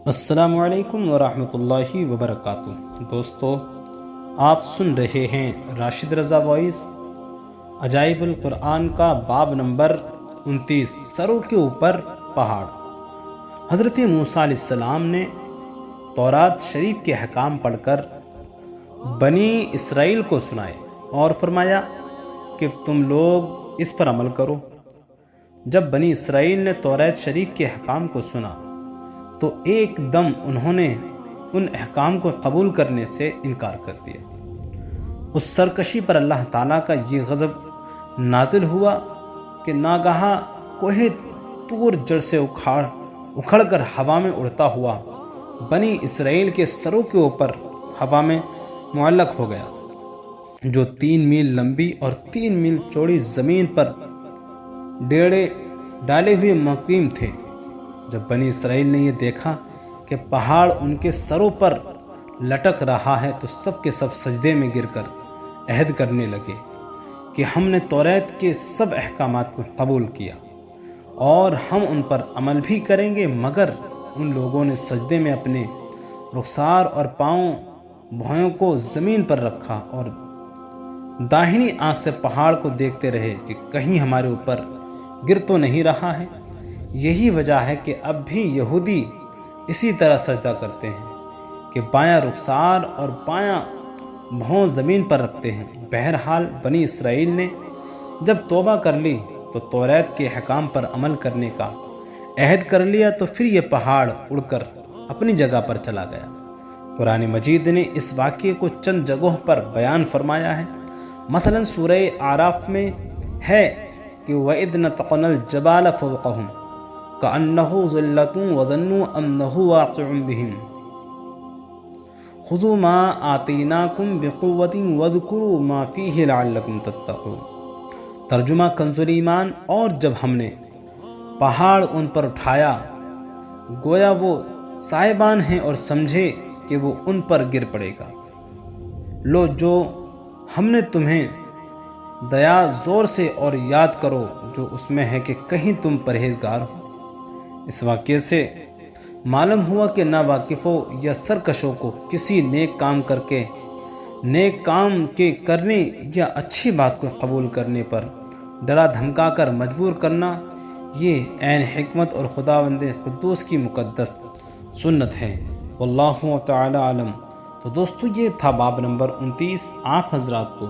السلام علیکم ورحمۃ اللہ وبرکاتہ۔ دوستو، آپ سن رہے ہیں راشد رضا وائس عجائب القرآن کا باب نمبر 29، سروں کے اوپر پہاڑ۔ حضرت موسیٰ علیہ السلام نے تورات شریف کے احکام پڑھ کر بنی اسرائیل کو سنائے اور فرمایا کہ تم لوگ اس پر عمل کرو۔ جب بنی اسرائیل نے تورات شریف کے احکام کو سنا تو ایک دم انہوں نے ان احکام کو قبول کرنے سے انکار کر دیا۔ اس سرکشی پر اللہ تعالیٰ کا یہ غضب نازل ہوا کہ ناگہاں کوہ طور جڑ سے اکھڑ کر ہوا میں اڑتا ہوا بنی اسرائیل کے سروں کے اوپر ہوا میں معلق ہو گیا، جو 3 میل لمبی اور 3 میل چوڑی زمین پر ڈیڑے ڈالے ہوئے مقیم تھے۔ جب بنی اسرائیل نے یہ دیکھا کہ پہاڑ ان کے سروں پر لٹک رہا ہے تو سب کے سب سجدے میں گر کر عہد کرنے لگے کہ ہم نے تورات کے سب احکامات کو قبول کیا اور ہم ان پر عمل بھی کریں گے، مگر ان لوگوں نے سجدے میں اپنے رخسار اور پاؤں بھویوں کو زمین پر رکھا اور داہنی آنکھ سے پہاڑ کو دیکھتے رہے کہ کہیں ہمارے اوپر گر تو نہیں رہا ہے۔ یہی وجہ ہے کہ اب بھی یہودی اسی طرح سجدہ کرتے ہیں کہ بایاں رخسار اور بایاں بھون زمین پر رکھتے ہیں۔ بہرحال بنی اسرائیل نے جب توبہ کر لی تو تورات کے احکام پر عمل کرنے کا عہد کر لیا، تو پھر یہ پہاڑ اڑ کر اپنی جگہ پر چلا گیا۔ قرآن مجید نے اس واقعے کو چند جگہوں پر بیان فرمایا ہے۔ مثلا سورہ اعراف میں ہے کہ وَإِذْ نَتَقْنَا الْجَبَالَ فَوْقَهُمْ كَأَنَّهُ ظِلَّةٌ وَظَنُّوا أَنَّهُ واقع بِهِمْ خُذُوا مَا آتَيْنَاكُمْ بِقُوَّةٍ وَاذْكُرُوا مَا فِيهِ لَعَلَّكُمْ تَتَّقُونَ۔ ترجمہ کنزُ ایمان، اور جب ہم نے پہاڑ ان پر اٹھایا گویا وہ سائبان ہیں اور سمجھے کہ وہ ان پر گر پڑے گا۔ لو جو ہم نے تمہیں دیا زور سے، اور یاد کرو جو اس میں ہے کہ کہیں تم پرہیزگار ہو۔ اس واقعے سے معلوم ہوا کہ ناواقفوں یا سرکشوں کو کسی نیک کام کے کرنے یا اچھی بات کو قبول کرنے پر ڈرا دھمکا کر مجبور کرنا، یہ عین حکمت اور خداوند قدوس کی مقدس سنت ہے۔ واللہ تعالی عالم۔ تو دوستو، یہ تھا باب نمبر 29۔ آپ حضرات کو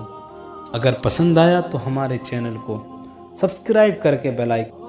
اگر پسند آیا تو ہمارے چینل کو سبسکرائب کر کے بیل آئیکن